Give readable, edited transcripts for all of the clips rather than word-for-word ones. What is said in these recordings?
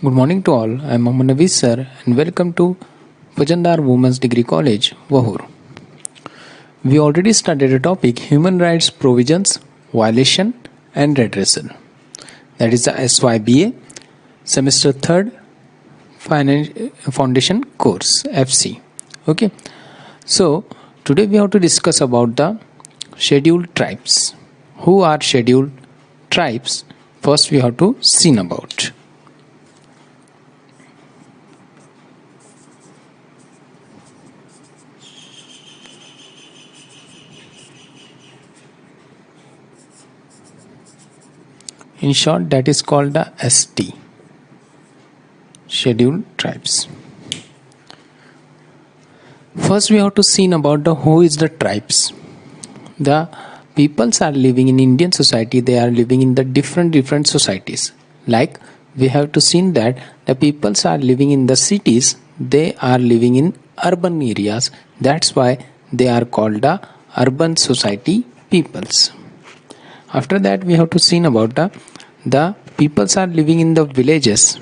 Good morning to all. I am Mohammad Naveez sir and welcome to Pajandar Women's Degree College, Vahur. We already studied a topic human rights provisions, violation and redressal. That is the SYBA semester 3rd foundation course FC. Okay. So today we have to discuss about the scheduled tribes. Who are scheduled tribes? First we have to see about. In short, that is called the ST, scheduled tribes. First we have to see about the who is the tribes. The peoples are living in Indian society, they are living in the different societies. Like we have to see that the peoples are living in the cities, they are living in urban areas. That's why they are called the urban society peoples. After that we have to see about the peoples are living in the villages.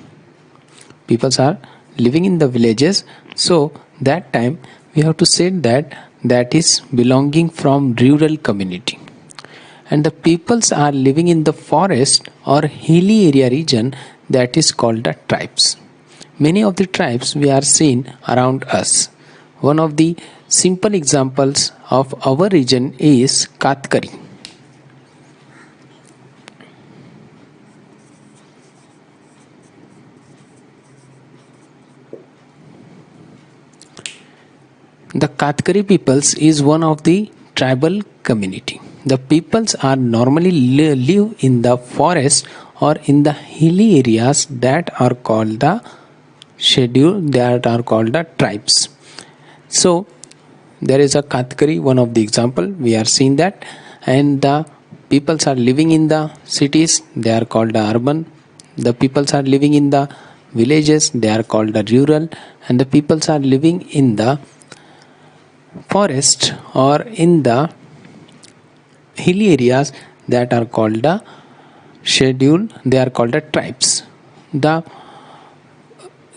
Peoples are living in the villages. So that time we have to say that is belonging from rural community. And the peoples are living in the forest or hilly area region, that is called the tribes. Many of the tribes we are seeing around us. One of the simple examples of our region is Katkari. The Katkari peoples is one of the tribal community. The peoples are normally live in the forest or in the hilly areas that are called the tribes. So there is a Katkari, one of the example we are seeing that, and the peoples are living in the cities, they are called the urban. The peoples are living in the villages, they are called the rural, and the peoples are living in the forest or in the hilly areas that are called the scheduled, they are called the tribes. The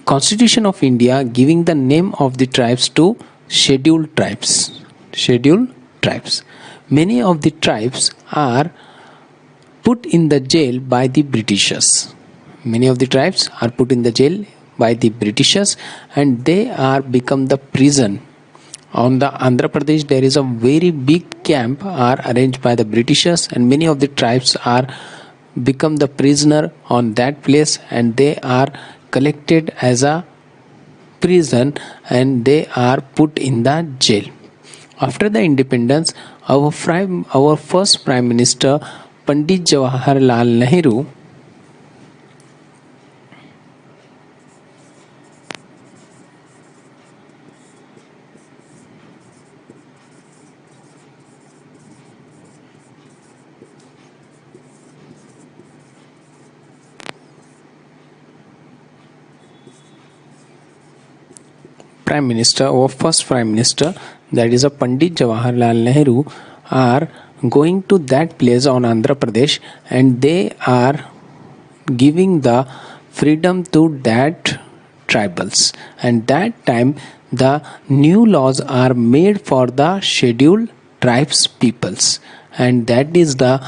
Constitution of India giving the name of the tribes to scheduled tribes. Scheduled tribes. Many of the tribes are put in the jail by the Britishers. Many of the tribes are put in the jail by the Britishers and they are become the prison. On the Andhra Pradesh, there is a very big camp are arranged by the Britishers, and many of the tribes are become the prisoner on that place, and they are collected as a prison and they are put in the jail. After the independence, our first Prime Minister Pandit Jawaharlal Nehru our first Prime Minister, that is a Pandit Jawaharlal Nehru, are going to that place on Andhra Pradesh and they are giving the freedom to that tribals. And that time the new laws are made for the scheduled tribes peoples, and that is the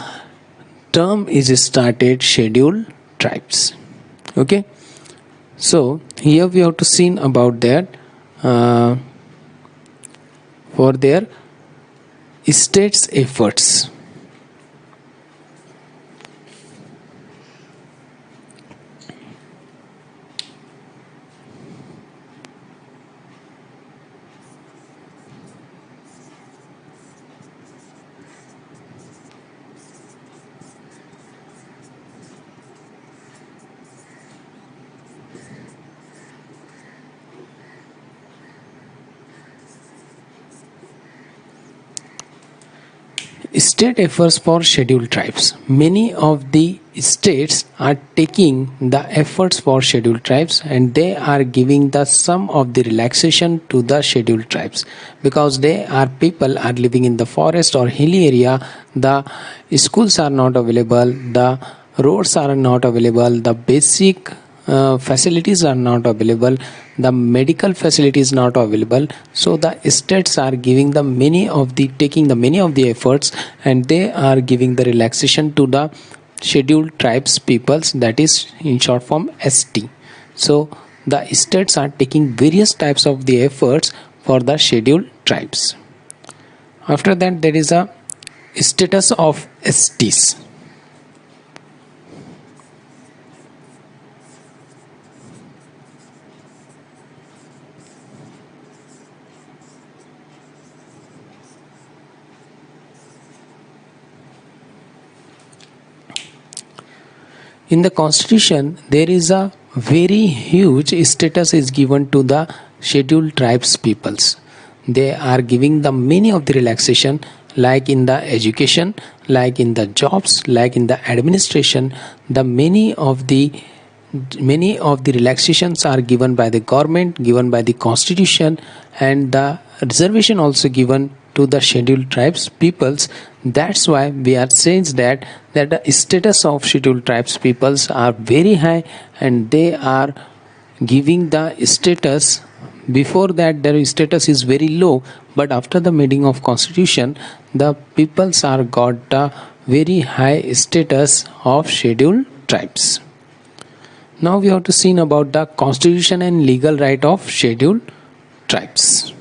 term is started scheduled tribes. Okay, so here we have to see about that. For their state's efforts. State efforts for scheduled tribes. Many of the states are taking the efforts for scheduled tribes and they are giving the some of the relaxation to the scheduled tribes because they are people are living in the forest or hilly area. The schools are not available, the roads are not available, the basic facilities are not available, the medical facilities not available, so the states are giving the many of the taking the many of the efforts, and they are giving the relaxation to the scheduled tribes peoples, that is in short form ST. So the states are taking various types of the efforts for the scheduled tribes. After that, there is a status of STs. In the constitution, there is a very huge status is given to the scheduled tribes peoples. They are giving the many of the relaxation, like in the education, like in the jobs, like in the administration. The many of the relaxations are given by the government, given by the constitution, and the reservation also given to the scheduled tribes peoples. That's why we are saying that the status of scheduled tribes peoples are very high, and they are giving the status. Before that, their status is very low, but after the making of constitution, the peoples are got a very high status of scheduled tribes. Now we have to see about the constitution and legal right of scheduled tribes.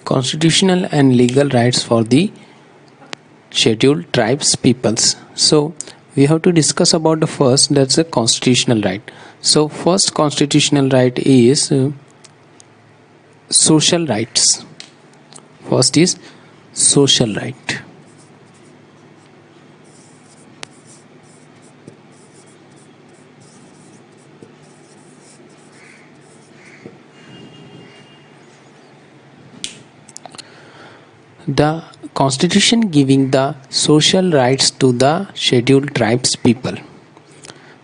Constitutional and legal rights for the scheduled tribes peoples. So we have to discuss about the first, that's a constitutional right. So first constitutional right is social rights. First is social right. The constitution giving the social rights to the scheduled tribes people.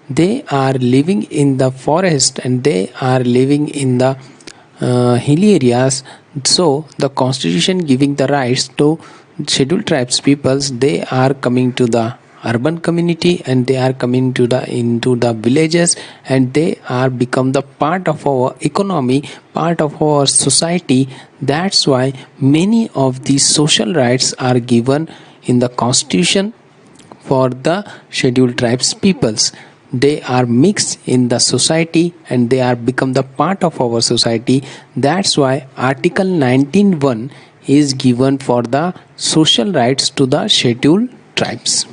They are living in the forest, and they are living in the hilly areas. So the constitution giving the rights to scheduled tribes peoples, they are coming to the urban community, and they are coming to the into the villages, and they are become the part of our economy, part of our society. That's why many of these social rights are given in the constitution for the scheduled tribes peoples. They are mixed in the society, and they are become the part of our society. That's why article 19(1) is given for the social rights to the scheduled tribes.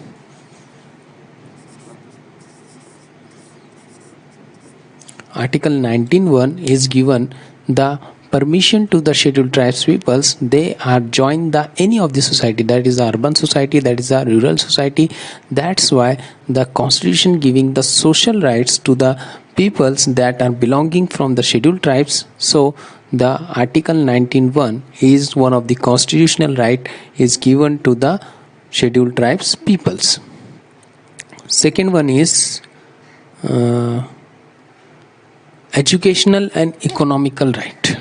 Article 19(1) is given the permission to the scheduled tribes peoples. They are joined the any of the society, that is the urban society, that is the rural society. That's why the constitution giving the social rights to the peoples that are belonging from the scheduled tribes. So the article 19(1) is one of the constitutional right is given to the scheduled tribes peoples. Second one is educational and economical right.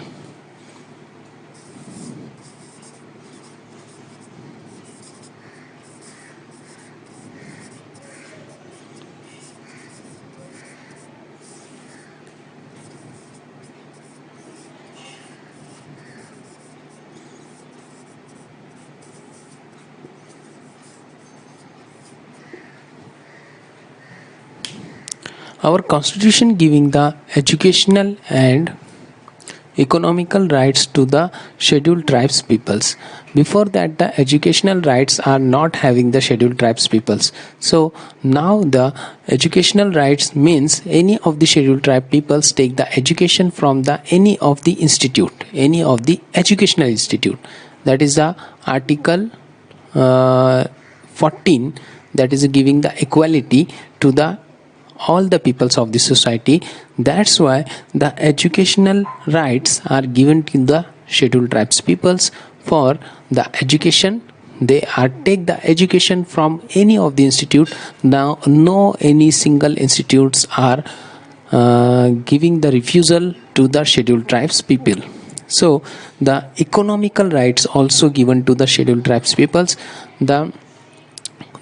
Our constitution giving the educational and economical rights to the scheduled tribes peoples. Before that, the educational rights are not having the scheduled tribes peoples. So now the educational rights means any of the scheduled tribe peoples take the education from the any of the institute, any of the educational institute. That is the article 14, that is giving the equality to the all the peoples of the society. That's why the educational rights are given to the scheduled tribes peoples for the education. They are take the education from any of the institute. Now no any single institutes are giving the refusal to the scheduled tribes people. So the economical rights also given to the scheduled tribes peoples.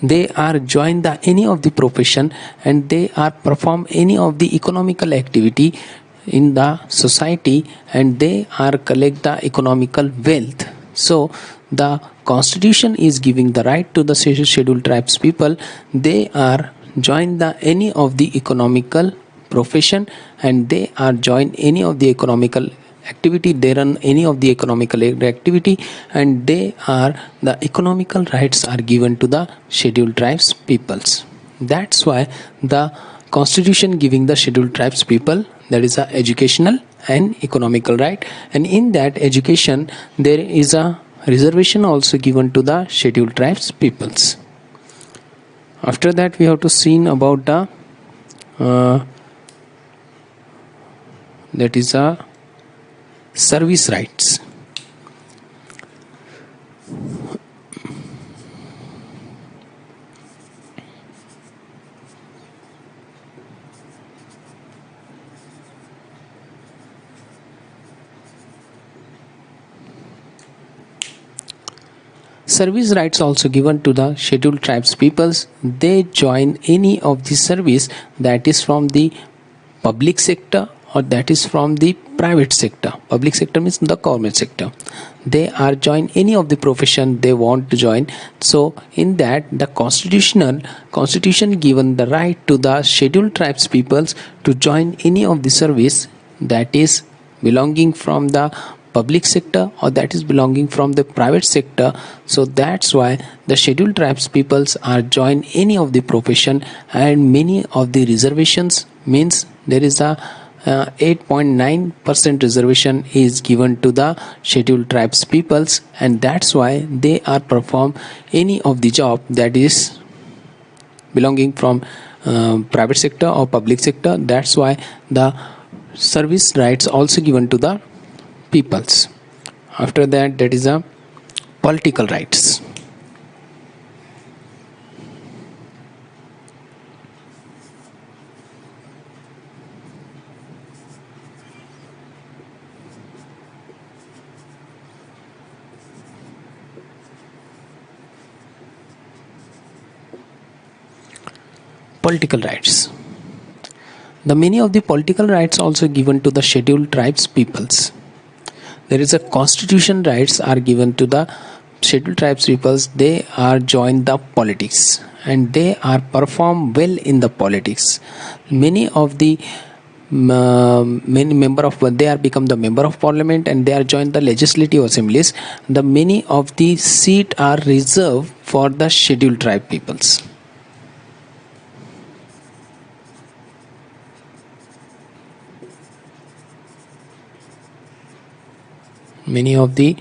They are join the any of the profession, and they are perform any of the economical activity in the society, and they are collect the economical wealth. So the constitution is giving the right to the scheduled tribes people. They are join the any of the economical profession, and they are join any of the economical activity, they run any of the economical activity, and they are the economical rights are given to the scheduled tribes peoples. That's why the constitution giving the scheduled tribes people, that is a educational and economical right, and in that education there is a reservation also given to the scheduled tribes peoples. After that, we have to see about the that is a service rights. Service rights also given to the scheduled tribes peoples. They join any of the service that is from the public sector or that is from the private sector. Public sector means the government sector. They are join any of the profession they want to join. So in that, the constitution given the right to the scheduled tribes peoples to join any of the service that is belonging from the public sector or that is belonging from the private sector. So that's why the scheduled tribes peoples are join any of the profession, and many of the reservations means there is a 8.9% reservation is given to the scheduled tribes peoples, and that's why they are perform any of the job that is belonging from private sector or public sector. That's why the service rights also given to the peoples. After that, that is a political rights. Political rights. The many of the political rights also given to the scheduled tribes peoples. There is a constitution rights are given to the scheduled tribes peoples. They are join the politics and they are perform well in the politics. Many of the many member of they are become the member of parliament, and they are joined the legislative assemblies. The many of the seat are reserved for the scheduled tribe peoples. Many of the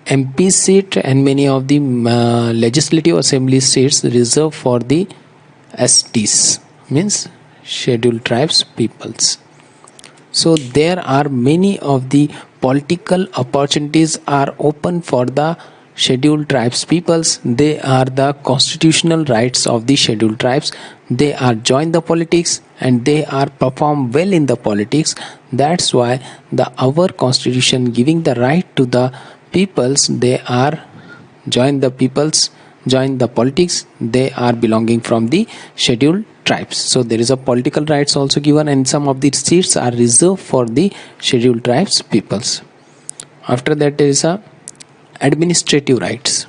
MP seat and many of the legislative assembly seats reserved for the STs, means scheduled tribes peoples. So there are many of the political opportunities are open for the scheduled tribes peoples. They are the constitutional rights of the scheduled tribes. They are join the politics and they are perform well in the politics. That's why the our constitution giving the right to the peoples. They are join the peoples, join the politics. They are belonging from the scheduled tribes. So there is a political rights also given, and some of the seats are reserved for the scheduled tribes peoples. After that, there is a administrative rights.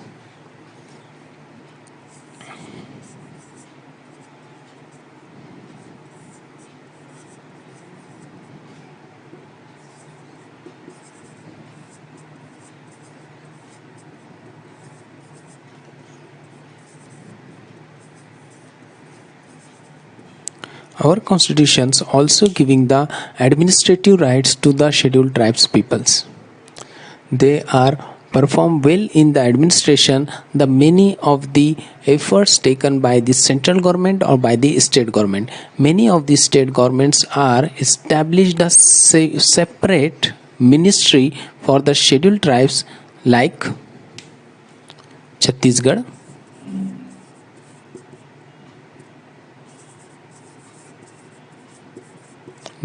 our constitutions also giving the administrative rights to the scheduled tribes peoples. They are perform well in the administration the many of the efforts taken by the central government or by the state government. Many of the state governments are established a separate ministry for the scheduled tribes like Chhattisgarh,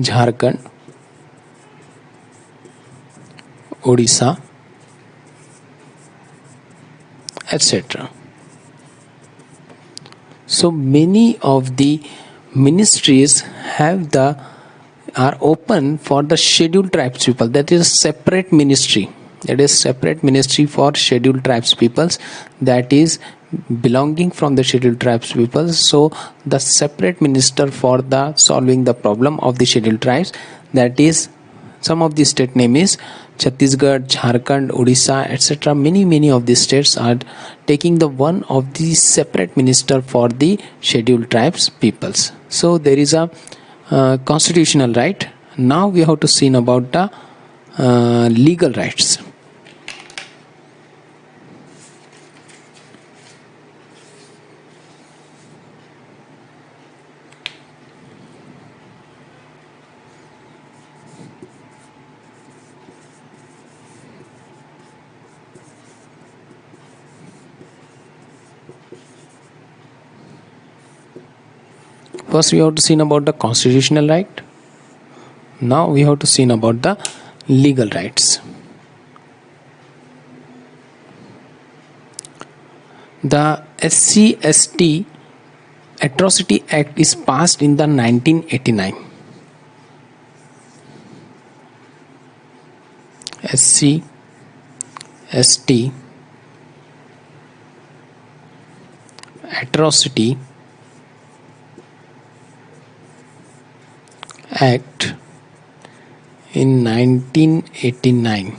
Jharkhand, Odisha, etc. So many of the ministries have the are open for the scheduled tribes people. That is a separate ministry. That is separate ministry for scheduled tribes peoples. That is belonging from the scheduled tribes peoples. So the separate minister for the solving the problem of the scheduled tribes. That is some of the state name is Chhattisgarh, Jharkhand, Odisha, etc. Many of these states are taking the one of the separate minister for the scheduled tribes peoples. So there is a constitutional right. Now we have to see about the legal rights. First we have to see about the constitutional right. Now we have to see about the legal rights. The SC/ST Atrocity Act is passed in the 1989. SC/ST Atrocity Act in 1989.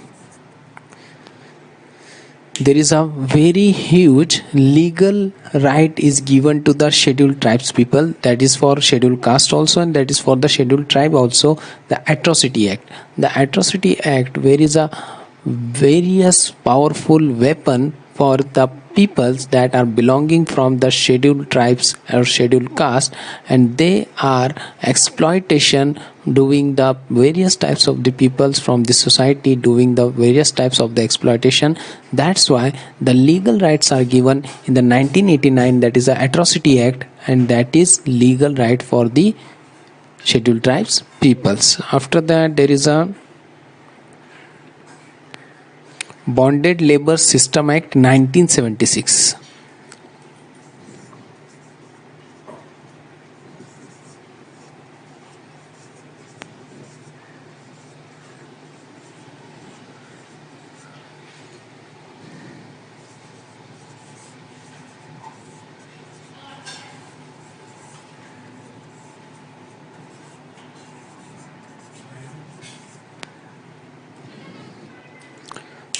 There is a very huge legal right is given to the scheduled tribes people. That is for scheduled caste also, and that is for the scheduled tribe also. The Atrocity Act. The Atrocity Act where is a various powerful weapon for the peoples that are belonging from the scheduled tribes or scheduled caste, and they are exploitation doing the various types of the peoples from the society doing the various types of the exploitation. That's why the legal rights are given in the 1989, that is the Atrocity Act, and that is legal right for the scheduled tribes peoples. After that there is a Bonded Labor System Act 1976.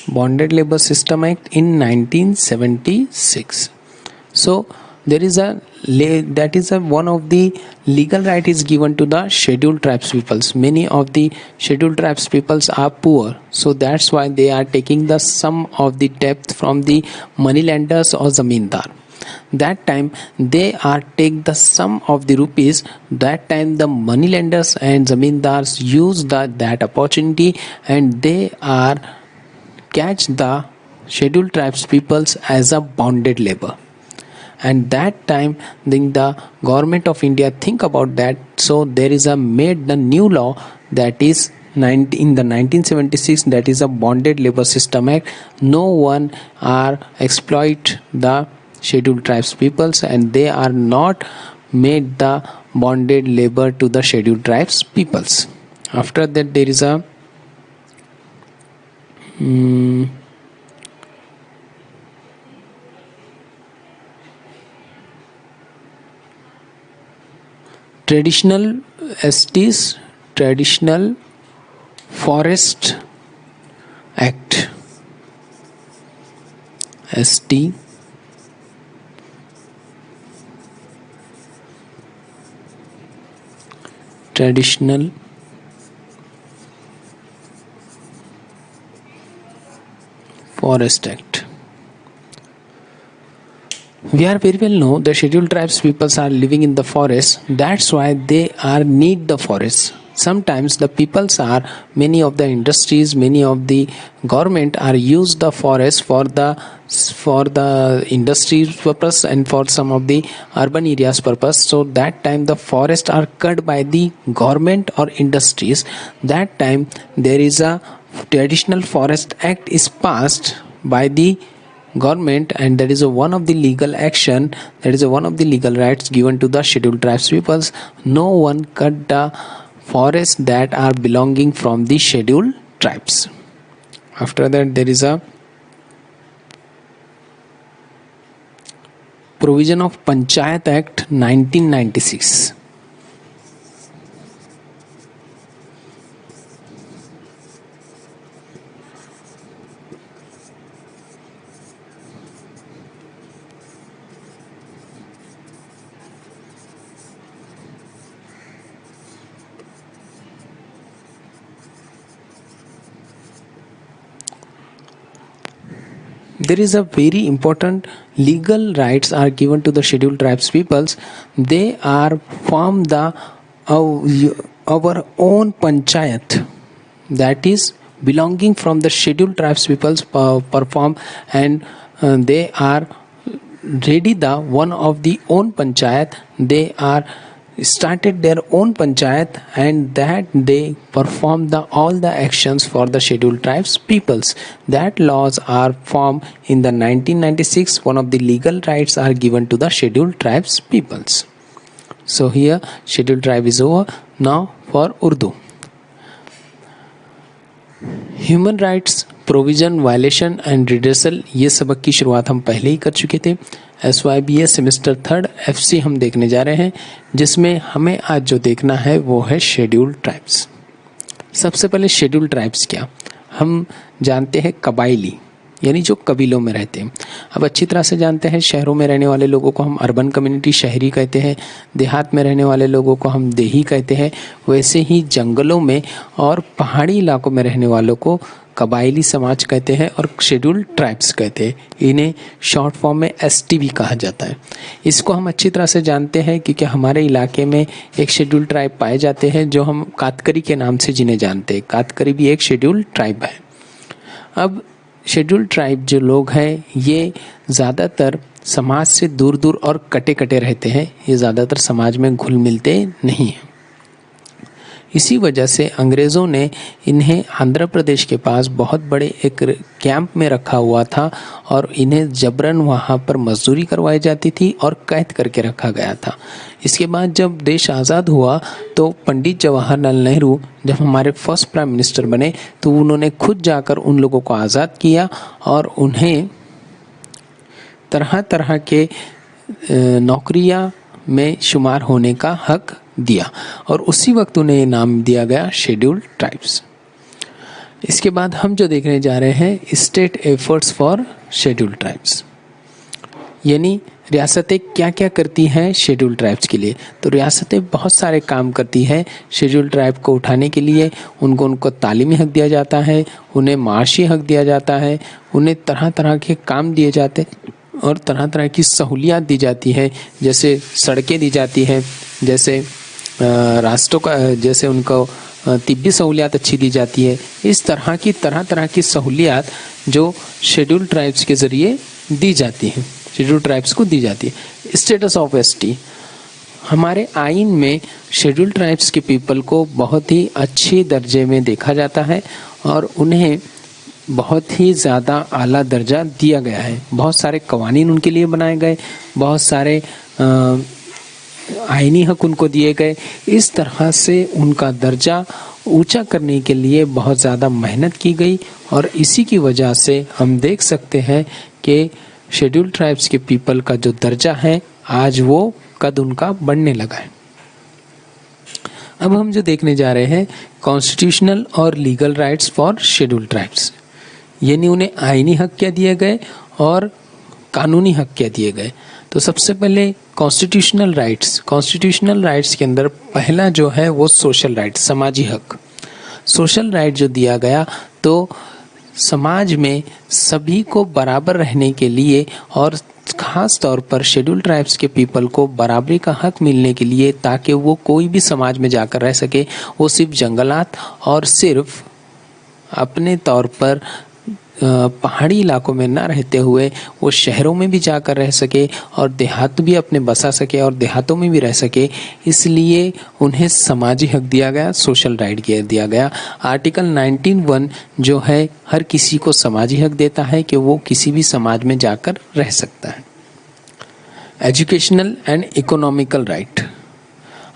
Bonded Labor System Act in 1976. So there is a that is a one of the legal right is given to the scheduled tribes peoples. Many of the scheduled tribes peoples are poor, so that's why they are taking the sum of the debt from the moneylenders or zamindar. That time they are take the sum of the rupees. That time the moneylenders and zamindars use that opportunity, and they are catch the scheduled tribes peoples as a bonded labor. And that time then the government of India think about that, so there is a made the new law, that is in the 1976, that is a Bonded Labor System Act. No one are exploit the scheduled tribes peoples, and they are not made the bonded labor to the scheduled tribes peoples. After that there is a traditional STs, Traditional Forest Act, ST, traditional forest act. We are very well know the scheduled tribes peoples are living in the forest. That's why they are need the forest. Sometimes the peoples are, many of the industries, many of the government are use the forest for the industries purpose and for some of the urban areas purpose. So that time the forests are cut by the government or industries. That time there is a traditional forest act is passed by the government, and that is one of the legal action, that is one of the legal rights given to the scheduled tribes peoples. No one cut the forests that are belonging from the scheduled tribes. After that there is a provision of Panchayat Act 1996. There is a very important legal rights are given to the scheduled tribes peoples. They are form the our own panchayat, that is belonging from the scheduled tribes peoples perform, and they are ready the one of the own panchayat. They are started their own panchayat, and that they perform all the actions for the scheduled tribes peoples. That laws are formed in the 1996. One of the legal rights are given to the scheduled tribes peoples. So here scheduled tribe is over. Now for Urdu. Human rights provision violation and redressal, ये सबक की शुरुआत हम पहले ही कर चुके थे. SYBA semester 3 FC हम देखने जा रहे हैं, जिसमें हमें आज जो देखना है वो है शेड्यूल्ड ट्राइब्स. सबसे पहले शेड्यूल्ड ट्राइब्स क्या, हम जानते हैं कबाइली, यानी जो कबीलों में रहते हैं. अब अच्छी तरह से जानते हैं शहरों में रहने वाले लोगों को हम अर्बन कम्युनिटी शहरी कहते हैं, देहात में रहने वाले लोगों को हम देही कहते हैं. वैसे ही जंगलों में और पहाड़ी इलाकों में रहने वालों को कबाइली समाज कहते हैं और शेड्यूल्ड ट्राइब्स कहते हैं. इन्हें शॉर्ट फॉर्म में ST भी कहा जाता है. इसको हम अच्छी तरह से जानते हैं क्योंकि हमारे इलाके में एक शेड्यूल्ड ट्राइब पाए जाते हैं जो हम कातकरी के नाम से जिन्हें जानते हैं. कातकरी भी एक शेड्यूल्ड ट्राइब है. अब शेड्यूल्ड ट्राइब जो लोग हैं ये ज़्यादातर समाज से दूर दूर और कटे कटे रहते हैं. ये ज़्यादातर समाज में घुल मिलते नहीं हैं. इसी वजह से अंग्रेज़ों ने इन्हें आंध्र प्रदेश के पास बहुत बड़े एक कैंप में रखा हुआ था और इन्हें जबरन वहाँ पर मजदूरी करवाई जाती थी और कैद करके रखा गया था. इसके बाद जब देश आज़ाद हुआ तो पंडित जवाहरलाल नेहरू जब हमारे फर्स्ट प्राइम मिनिस्टर बने तो उन्होंने खुद जाकर उन लोगों को आज़ाद किया और उन्हें तरह तरह के नौकरियां में शुमार होने का हक दिया और उसी वक्त उन्हें नाम दिया गया शेड्यूल्ड ट्राइब्स. इसके बाद हम जो देखने जा रहे हैं state efforts for scheduled tribes, यानी रियासतें क्या क्या करती हैं शेड्यूल्ड ट्राइब्स के लिए. तो रियासतें बहुत सारे काम करती हैं शेड्यूल्ड ट्राइब को उठाने के लिए. उनको तालीमी हक दिया जाता है, उन्हें माशी हक दिया जाता है, उन्हें तरह तरह के काम दिए जाते और तरह तरह की सहूलियात दी जाती है. जैसे सड़कें दी जाती हैं, जैसे रास्तों का, जैसे उनको तिब्बी सहूलियात अच्छी दी जाती है. इस तरह तरह की सहूलियात जो शेड्यूल्ड ट्राइब्स के ज़रिए दी जाती हैं, शेड्यूल्ड ट्राइब्स को दी जाती है. स्टेटस ऑफ ST, हमारे आइन में शेड्यूल्ड ट्राइब्स के पीपल को बहुत ही अच्छे दर्जे में देखा जाता है और उन्हें बहुत ही ज़्यादा आला दर्जा दिया गया है. बहुत सारे कवानीन उनके लिए बनाए गए, बहुत सारे आईनी हक उनको दिए गए. इस तरह से उनका दर्जा ऊंचा करने के लिए बहुत ज़्यादा मेहनत की गई और इसी की वजह से हम देख सकते हैं कि शेड्यूल्ड ट्राइब्स के पीपल का जो दर्जा है आज वो कद उनका बढ़ने लगा है. अब हम जो देखने जा रहे हैं कॉन्स्टिट्यूशनल और legal rights for scheduled tribes, यानी उन्हें आईनी हक क्या दिए गए और कानूनी हक क्या दिए गए. तो सबसे पहले कॉन्स्टिट्यूशनल राइट्स के अंदर पहला जो है वो सोशल राइट, समाजी हक। सोशल राइट जो दिया गया तो समाज में सभी को बराबर रहने के लिए और खास तौर पर शेड्यूल ट्राइब्स के पीपल को बराबरी का हक मिलने के लिए, ताकि वो कोई भी समाज में जाकर रह सके, वो सिर्फ जंगलात और सिर्फ अपने तौर पर पहाड़ी इलाकों में ना रहते हुए वो शहरों में भी जाकर रह सके और देहात भी अपने बसा सके और देहातों में भी रह सके, इसलिए उन्हें समाजी हक दिया गया, सोशल राइट दिया गया। आर्टिकल 19(1) जो है हर किसी को समाजी हक देता है कि वो किसी भी समाज में जाकर रह सकता है। Educational and economical right.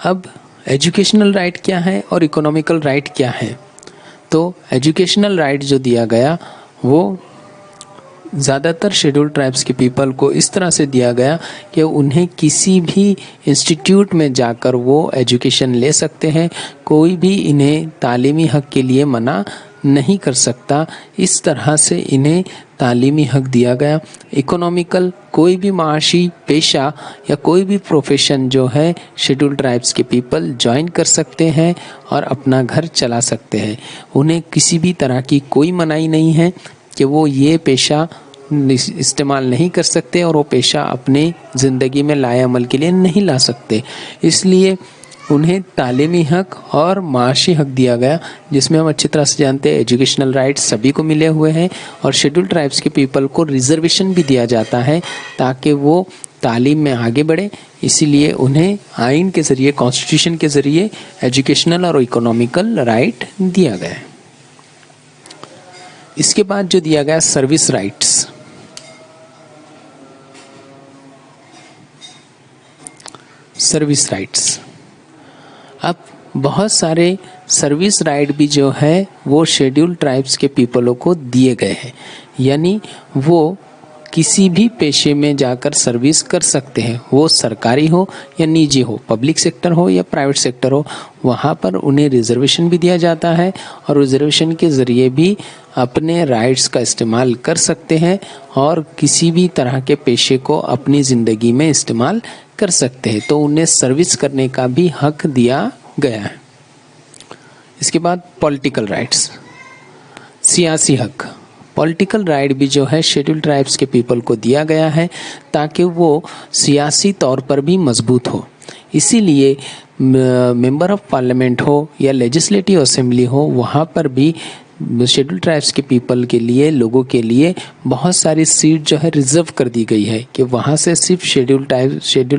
अब एजुकेशनल राइट क्या है और इकोनॉमिकल राइट क्या है? तो एजुकेशनल राइट जो दिया गया वो ज़्यादातर शेड्यूल ट्राइब्स के पीपल को इस तरह से दिया गया कि उन्हें किसी भी इंस्टीट्यूट में जाकर वो एजुकेशन ले सकते हैं, कोई भी इन्हें तालीमी हक के लिए मना नहीं कर सकता। इस तरह से इन्हें तालीमी हक दिया गया। इकोनॉमिकल, कोई भी माशी पेशा या कोई भी प्रोफेशन जो है शेड्यूल ट्राइब्स के पीपल ज्वाइन कर सकते हैं और अपना घर चला सकते हैं। उन्हें किसी भी तरह की कोई मनाही नहीं है कि वो ये पेशा इस्तेमाल नहीं कर सकते और वो पेशा अपने ज़िंदगी में लाए अमल के लिए नहीं ला सकते। इसलिए उन्हें तालीमी हक और माशी हक दिया गया, जिसमें हम अच्छी तरह से जानते हैं एजुकेशनल राइट्स सभी को मिले हुए हैं और शेड्यूल ट्राइब्स के पीपल को रिजर्वेशन भी दिया जाता है ताकि वो तालीम में आगे बढ़े। इसीलिए उन्हें आइन के ज़रिए, कॉन्स्टिट्यूशन के ज़रिए एजुकेशनल और इकोनॉमिकल राइट दिया गया है। इसके बाद जो दिया गया सर्विस राइट्स। अब बहुत सारे सर्विस राइट भी जो है वो शेड्यूल ट्राइब्स के पीपलों को दिए गए हैं, यानी वो किसी भी पेशे में जाकर सर्विस कर सकते हैं, वो सरकारी हो या निजी हो, पब्लिक सेक्टर हो या प्राइवेट सेक्टर हो। वहाँ पर उन्हें रिजर्वेशन भी दिया जाता है और रिजर्वेशन के ज़रिए भी अपने राइट्स का इस्तेमाल कर सकते हैं और किसी भी तरह के पेशे को अपनी ज़िंदगी में इस्तेमाल कर सकते हैं। तो उन्हें सर्विस करने का भी हक दिया गया है। इसके बाद पॉलिटिकल राइट्स, सियासी हक। पॉलिटिकल राइट भी जो है शेड्यूल ट्राइब्स के पीपल को दिया गया है ताकि वो सियासी तौर पर भी मजबूत हो। इसीलिए मेंबर ऑफ पार्लियामेंट हो या लेजिस्लेटिव असेंबली हो, वहाँ पर भी शेड्यूल ट्राइब्स के पीपल के लिए, लोगों के लिए बहुत सारी सीट जो है रिजर्व कर दी गई है कि वहाँ से सिर्फ शेड्यूल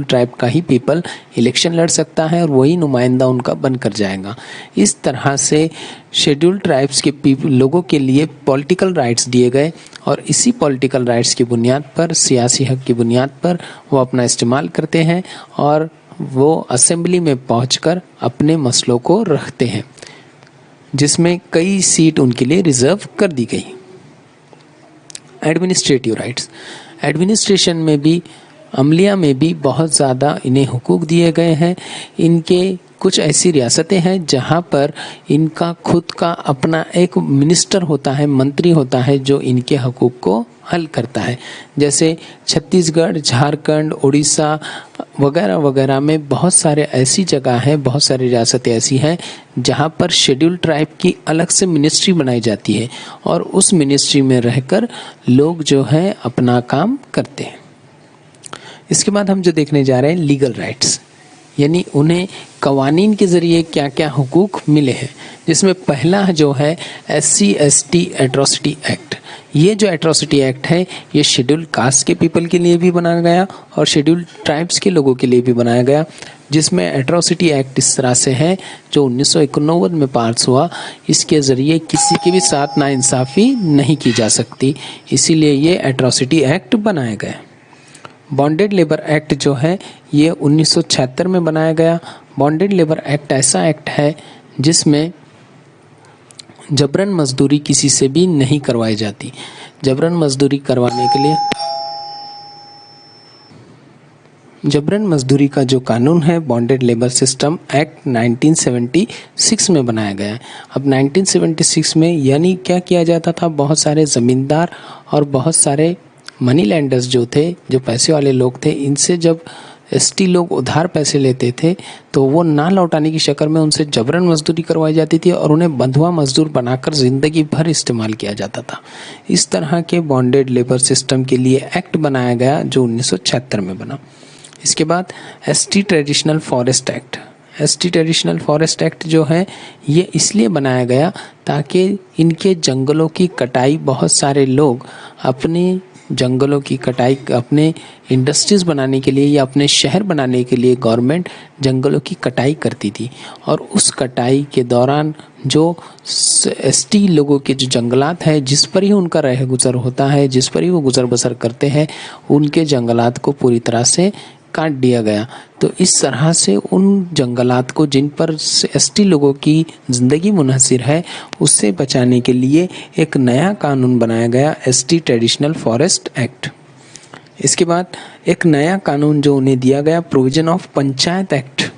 ट्राइब का ही पीपल इलेक्शन लड़ सकता है और वही नुमाइंदा उनका बनकर जाएगा। इस तरह से शेड्यूल ट्राइब्स के लोगों के लिए पॉलिटिकल राइट्स दिए गए और इसी पॉलिटिकल राइट्स की बुनियाद पर, सियासी हक की बुनियाद पर वो अपना इस्तेमाल करते हैं और वो असेंबली में पहुंचकर अपने मसलों को रखते हैं, जिसमें कई सीट उनके लिए रिजर्व कर दी गई। Administrative rights. एडमिनिस्ट्रेशन में भी, अमलिया में भी बहुत ज़्यादा इन्हें हुकूक दिए गए हैं। इनके कुछ ऐसी रियासतें हैं जहां पर इनका खुद का अपना एक मिनिस्टर होता है, मंत्री होता है, जो इनके हकूक़ को हल करता है। जैसे छत्तीसगढ़, झारखंड, उड़ीसा वगैरह वगैरह में बहुत सारे ऐसी जगह हैं, बहुत सारी रियासतें ऐसी हैं जहां पर शेड्यूल ट्राइब की अलग से मिनिस्ट्री बनाई जाती है और उस मिनिस्ट्री में रहकर लोग जो है अपना काम करते हैं। इसके बाद हम जो देखने जा रहे हैं लीगल राइट्स, यानी उन्हें कवानीन के ज़रिए क्या क्या हुकूक मिले हैं, जिसमें पहला जो है SC/ST एट्रोसिटी एक्ट। ये जो एट्रोसिटी एक्ट है ये शेड्यूल कास्ट के पीपल के लिए भी बनाया गया और शेड्यूल ट्राइब्स के लोगों के लिए भी बनाया गया, जिसमें एट्रोसिटी एक्ट इस तरह से है जो 1989 में पास हुआ। इसके ज़रिए किसी के भी साथ नाइंसाफ़ी नहीं की जा सकती, इसीलिए ये एट्रोसिटी एक्ट बनाया गया। बॉन्डेड लेबर एक्ट जो है ये 1976 में बनाया गया। बॉन्डेड लेबर एक्ट ऐसा एक्ट है जिसमें जबरन मजदूरी किसी से भी नहीं करवाई जाती। जबरन मजदूरी करवाने के लिए, जबरन मजदूरी का जो कानून है बॉन्डेड लेबर सिस्टम एक्ट 1976 में बनाया गया है। अब 1976 में यानी क्या किया जाता था, बहुत सारे ज़मींदार और बहुत सारे मनी लैंडर्स जो थे, जो पैसे वाले लोग थे, इनसे जब एसटी लोग उधार पैसे लेते थे तो वो ना लौटाने की शक्ल में उनसे जबरन मजदूरी करवाई जाती थी और उन्हें बंधुआ मजदूर बनाकर ज़िंदगी भर इस्तेमाल किया जाता था। इस तरह के बॉन्डेड लेबर सिस्टम के लिए एक्ट बनाया गया जो 1976 में बना। इसके बाद ST traditional forest act. ST traditional forest act जो है ये इसलिए बनाया गया ताकि इनके जंगलों की कटाई, बहुत सारे लोग अपने जंगलों की कटाई अपने इंडस्ट्रीज़ बनाने के लिए या अपने शहर बनाने के लिए गवर्नमेंट जंगलों की कटाई करती थी और उस कटाई के दौरान जो एसटी लोगों के जो जंगलात है जिस पर ही उनका रह गुजर होता है, जिस पर ही वो गुजर बसर करते हैं, उनके जंगलात को पूरी तरह से काट दिया गया। तो इस तरह से उन जंगलात को जिन पर एसटी लोगों की ज़िंदगी मुनहसिर है उससे बचाने के लिए एक नया कानून बनाया गया, एसटी ट्रेडिशनल फॉरेस्ट एक्ट। इसके बाद एक नया कानून जो उन्हें दिया गया, provision of panchayat act.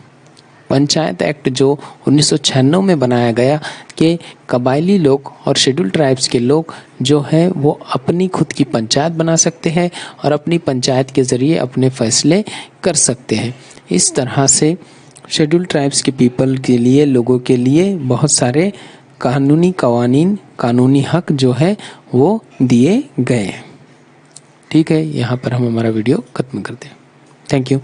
Panchayat act जो 1996 में बनाया गया कि कबायली लोग और शेड्यूल ट्राइब्स के लोग जो है वो अपनी खुद की पंचायत बना सकते हैं और अपनी पंचायत के ज़रिए अपने फैसले कर सकते हैं। इस तरह से शेड्यूल ट्राइब्स के पीपल के लिए, लोगों के लिए बहुत सारे कानूनी हक जो है वो दिए गए। ठीक है, यहाँ पर हम हमारा वीडियो खत्म करते हैं। Thank you.